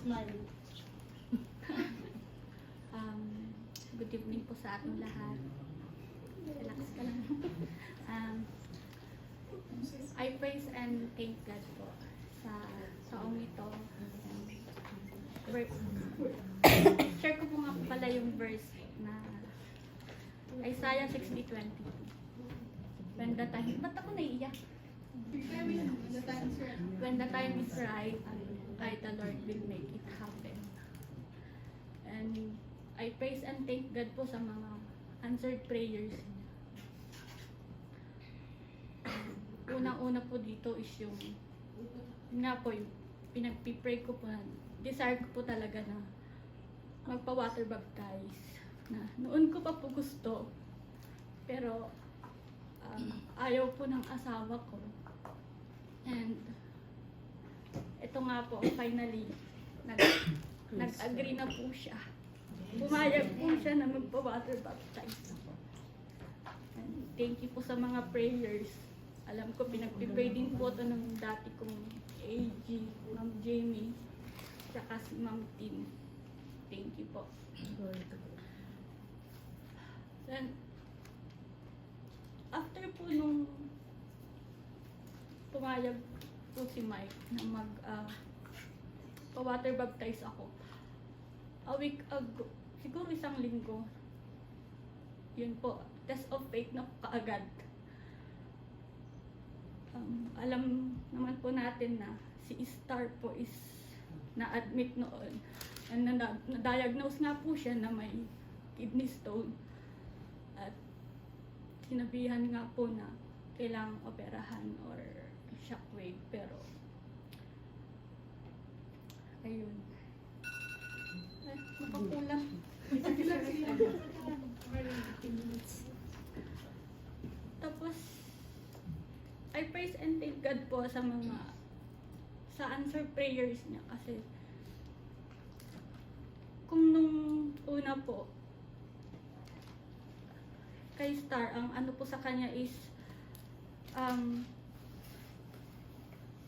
Smile. Good evening po sa ating lahat. Relax ka lang. I praise and thank God po sa taong ito. Share ko po nga pala yung verse na Isaiah 60:20. When the time, ba't ako naiiyak? When the time is right, I, the Lord, will make it happen. And I praise and thank God po sa mga answered prayers. Unang-una po dito is yung nga po yung pinagpipray ko po, desire ko po talaga na magpa-water baptize. Na noon ko pa po gusto, pero ayaw po ng asawa ko. And ito nga po, finally, nag-agree na po siya. Pumayag po siya na magpa-water baptize ako. And thank you po sa mga prayers. Alam ko, pinagpipray din po ito ng dati kong AG, Ma'am Jamie, tsaka si Ma'am Tin. Thank you po. Then, after po nung pumayag po si Mike na pa-water baptize ako, a week ago, siguro isang linggo, yun po, test of faith na kaagad. Alam naman po natin na si Star po is na-admit noon. And na-diagnose nga po siya na may kidney stone. At sinabihan nga po na kailangang operahan or shockwave. Pero, ayun. Ay, makakulang. Tapos, I praise and thank God po sa answer prayers niya kasi kung nung una po kay Star, ang ano po sa kanya is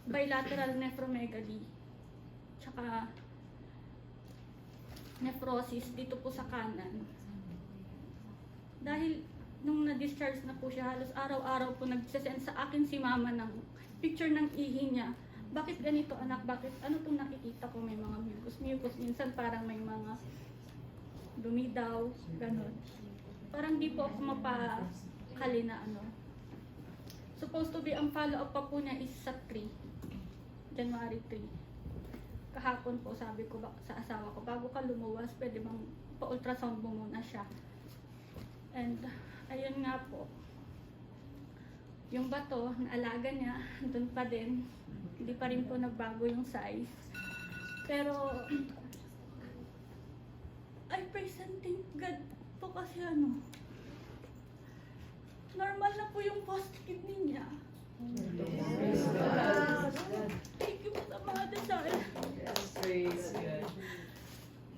bilateral nephromegaly tsaka nephrosis dito po sa kanan. Dahil nung na-discharge na po siya, halos araw-araw po nagsasend sa akin si mama ng picture ng ihi niya. Bakit ganito anak? Bakit? Ano itong nakikita ko? May mga mucus. Minsan parang may mga dumi daw. Ganon. Parang di po ako mapakali na ano. Supposed to be, ang follow-up pa po niya is sa 3. January 3. Kahapon po sabi ko sa asawa ko, bago ka lumuwas, pwede bang pa-ultrasound mo muna siya. And ayun nga po, yung bato, naalaga niya, doon pa din. Hindi pa rin po nagbago yung size. Pero, I praise and thank God po kasi normal na po yung post kidney niya. Praise God. Thank you po sa mga dasal. Praise God.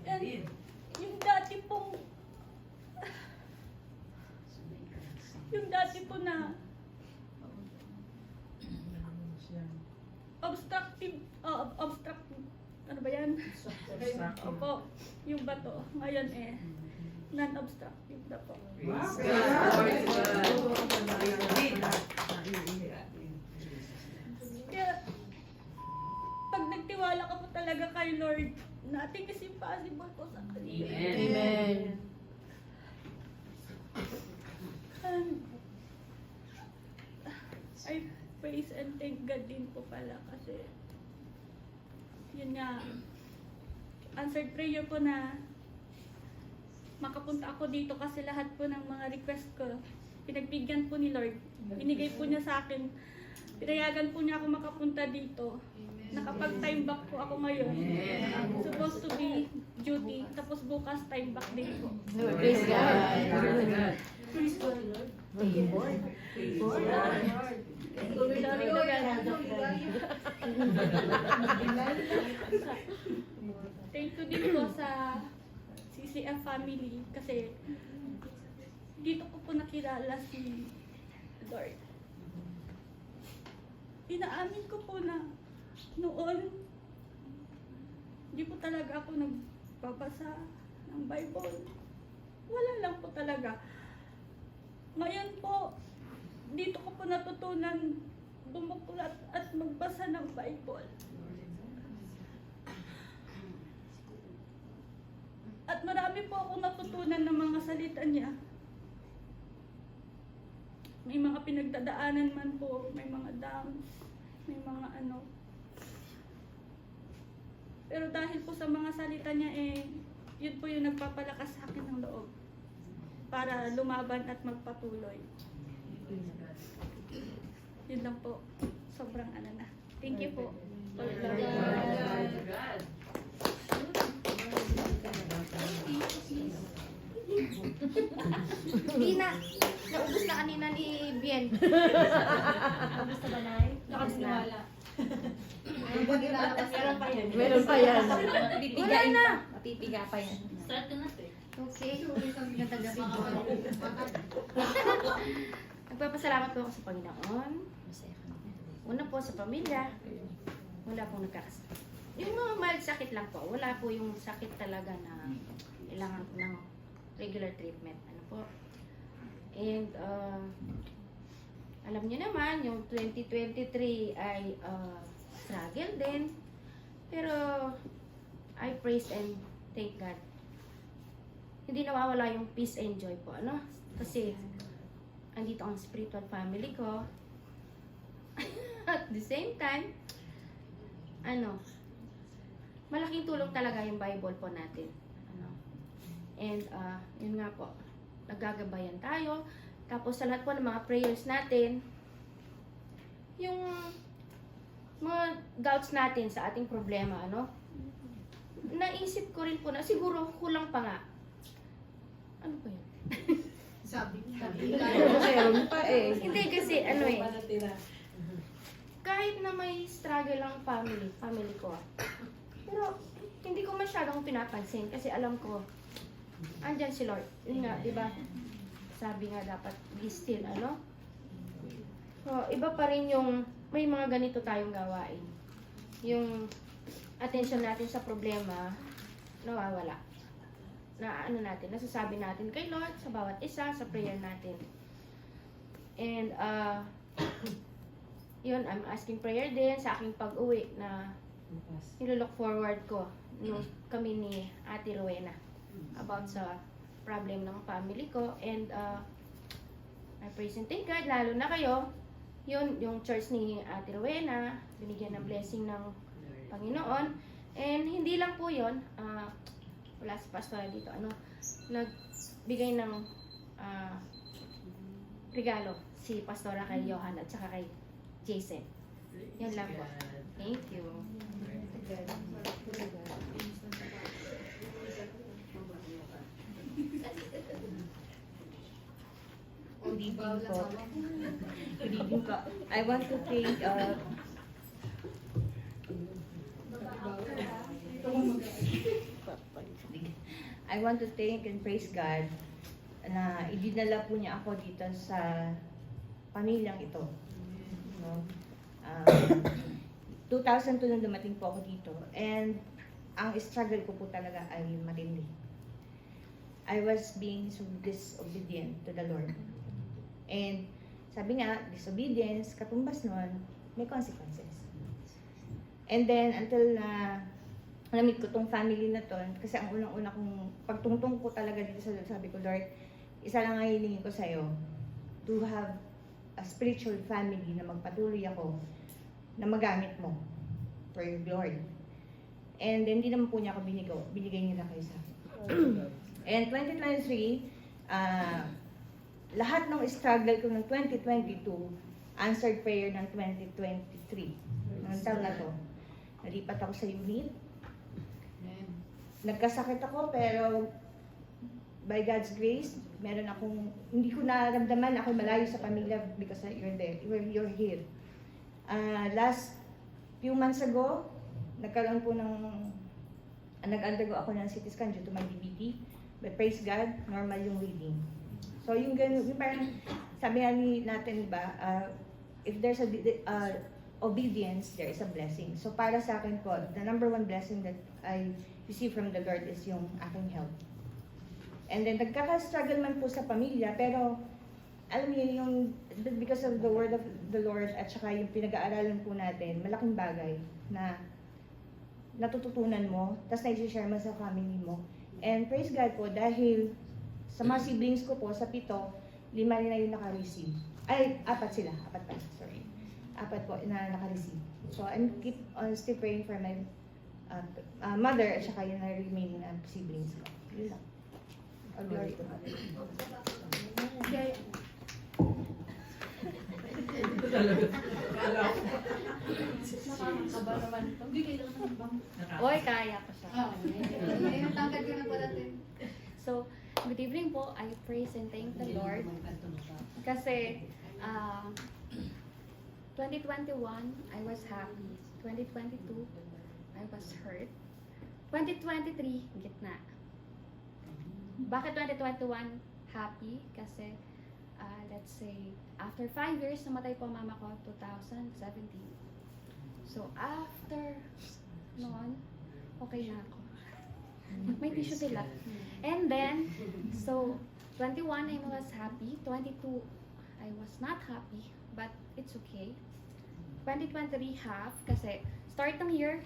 And yung dati po na obstructive, ano ba yan? Opo, yung bato. Ngayon non-obstructive na po. Praise God. Kaya, pag nagtiwala ka po talaga kay Lord, nothing is impossible po sa Kanya. Amen. And I praise and thank God din po pala kasi yun nga, answered prayer po na makapunta ako dito kasi lahat po ng mga request ko pinagbigyan po ni Lord. Binigay po niya sa akin. Pinayagan po niya ako makapunta dito. Nakapag-time back po ako ngayon. Supposed to be duty. Tapos bukas time back din po. Praise God. Praise God, Lord. Thank you, Lord. Praise God. Sorry ko Thank you din po sa CCF family kasi dito ko po nakilala si Lord. Inaamin ko po na noon Hindi po talaga ako nagbabasa ng Bible. Wala lang po talaga. Ngayon po, dito ko po natutunan bumuklat at magbasa ng Bible. At marami po akong natutunan ng mga salita niya. May mga pinagdadaanan man po, may mga downs, may mga ano. Pero dahil po sa mga salita niya yun po yung nagpapalakas sa akin ng loob para lumaban at magpatuloy. Yun lang po. Sobrang ano na. Thank you po. Hindi na. Naubos na kanina ni Bien. Naubos na ba, Nay? Nakasiniwala. Meron pa yan. Meron pa yan. Wala na. Mapipiga pa yan. Start na natin. Okay. Ganda gabi po. Nagpapasalamat po ako sa Panginoon. Una po sa pamilya. Wala pong nagkakasakit. Yung mga mild sakit lang po. Wala po yung sakit talaga na kailangan ng regular treatment. Ano po? And alam niyo naman, yung 2023 ay struggle din. Pero I praise and thank God. Hindi nawawala yung peace and joy po. Ano? Kasi andito ang spiritual family ko. At the same time, malaking tulong talaga yung Bible po natin. And yun nga po, naggagabayan tayo. Tapos sa lahat po ng mga prayers natin, yung mga doubts natin sa ating problema, naisip ko rin po na siguro kulang pa nga. Ano ba yun? Sabi Meron pa Hindi kasi, kahit na may struggle ang family ko. Pero, hindi ko masyadong pinapansin kasi alam ko, andyan si Lord. Yun nga, di ba? Sabi nga dapat, be still, So, iba pa rin yung, may mga ganito tayong gawain. Yung attention natin sa problema, nawawala. Nasasabi natin kay Lord sa bawat isa, sa prayer natin. And, yun, I'm asking prayer din sa aking pag-uwi na nilolook forward ko nung kami ni Ate Rowena about sa problem ng family ko. And I praise and thank God, lalo na kayo, yun, yung church ni Ate Rowena, binigyan ng blessing ng Panginoon. And hindi lang po yun, wala si pastora dito, nagbigay ng regalo si pastora kay Johan at saka kay Jason. Yan lang po. Thank you. Good evening po. Good evening po. I want to thank and praise God na idinala po niya ako dito sa pamilyang ito. No? 2002 nung dumating po ako dito, and ang struggle ko po talaga ay matindi. I was being so disobedient to the Lord. And sabi nga, disobedience, katumbas nun, may consequences. And then, until na namit ko tong family na to, kasi ang unang-una kong pagtungtong ko talaga dito sa Lord, sabi ko, Lord, isa lang ang hilingin ko sa'yo, to have a spiritual family na magpatuloy ako, na magamit mo for your glory. And then, hindi naman po niya ako binigay niya na kayo sa akin. And 2023, lahat ng struggle ko ng 2022, answered prayer ng 2023. Ng taon na to. Nalipat ako sa unit. Nagkasakit ako, pero by God's grace, meron akong, hindi ko naramdaman ako malayo sa pamilya because you're there, you're here. Last few months ago, nagkaroon po nag-undergo ako ng CT scan due to my DVT. But praise God, normal yung reading. So yung ganun, yung parang, sabi nga natin ba, if there's a obedience, there is a blessing. So para sa akin po, the number one blessing that I receive from the Lord is yung aking health. And then nagkaka-struggle man po sa pamilya, pero alam niyo yung because of the word of the Lord at saka yung pinag-aaralan po natin, malaking bagay na natututunan mo, tapos na-share mo sa family mo. And praise God po, dahil sa mga siblings ko po, sa 7, 5 na yung naka-receive. Ay, 4 sila. 4 pa, sorry. 4 po na naka-receive. So, I'm keep on still praying for my mother at saka yung remaining siblings ko. Yun lang. All glory to God. Okay. Nakakakaba naman ito. Hindi kailangan ng bang. Oy, kaya ko siya. Yung tangkad ko na po natin. So, good evening po. I praise and thank the Lord. Kasi, 2021, I was happy. 2022, I was hurt. 2023, gitna. Bakit 2021 happy? Kasi, let's say, after 5 years, namatay po ang mama ko, 2017. So, after noon, okay na ako. May tissue sila. And then, so, 21, I was happy. 22, I was not happy. But, it's okay. 2023 half, kasi start ng year,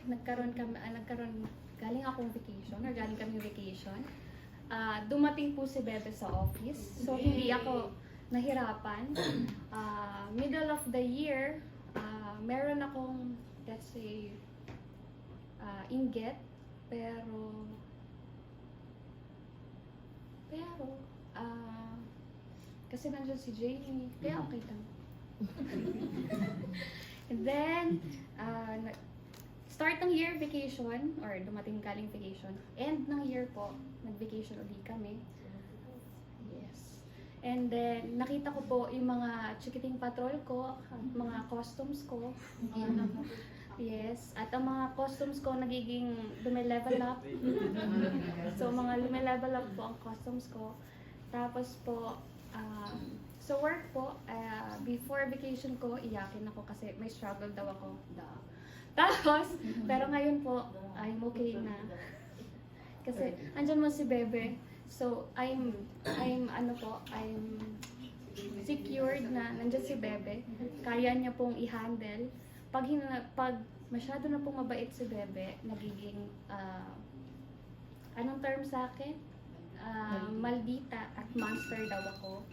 galing akong vacation, or galing kami vacation. Dumating po si Bebe sa office. So, hindi ako nahirapan. Middle of the year, meron akong, let's say, inggit, pero, kasi nandiyan si Jamie, kaya okay lang. And then, start ng year, vacation, or dumating galing vacation. End ng year po, nag-vacation ulit kami. Yes. And then, nakita ko po yung mga chikiting patrol ko, mga customs ko. Yes. At ang mga customs ko nagiging lumilevel up. So, mga lumilevel up po ang customs ko. Tapos po, sa work po, before vacation ko, iyakin ako kasi may struggle daw ako. Tapos, pero ngayon po, I'm okay na. Kasi, andyan mo si Bebe. So, I'm secured na nandyan si Bebe. Kaya niya pong i-handle. Pag masyado na pong mabait si Bebe, nagiging, anong term sa akin? Maldita at monster daw ako.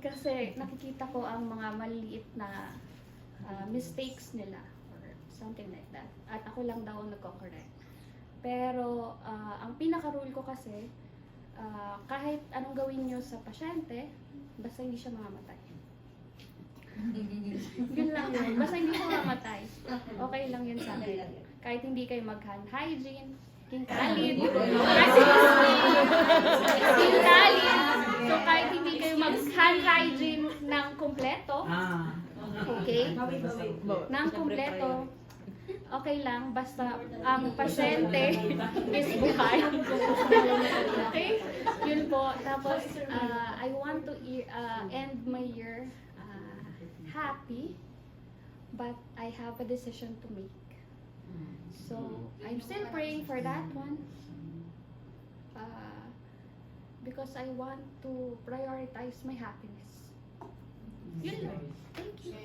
Kasi nakikita ko ang mga maliit na mistakes nila or something like that. At ako lang daw ang nagko-correct. Pero ang pinaka-rule ko kasi, kahit anong gawin nyo sa pasyente, basta hindi siya mamamatay. Yun lang yun. Basta hindi siya mamamatay. Okay lang yun sa akin. Kahit hindi kayo mag-hand hygiene, kinkalid. Kinkalid. So kahit hindi kayo mag-hand hygiene ng kumpleto, okay? Ng kumpleto, okay lang. Basta ang pasyente is buhay. Okay? Yun po. Tapos, I want to end my year happy, but I have a decision to make. So, I'm still praying for that one. Because I want to prioritize my happiness. Yun lang. Thank you.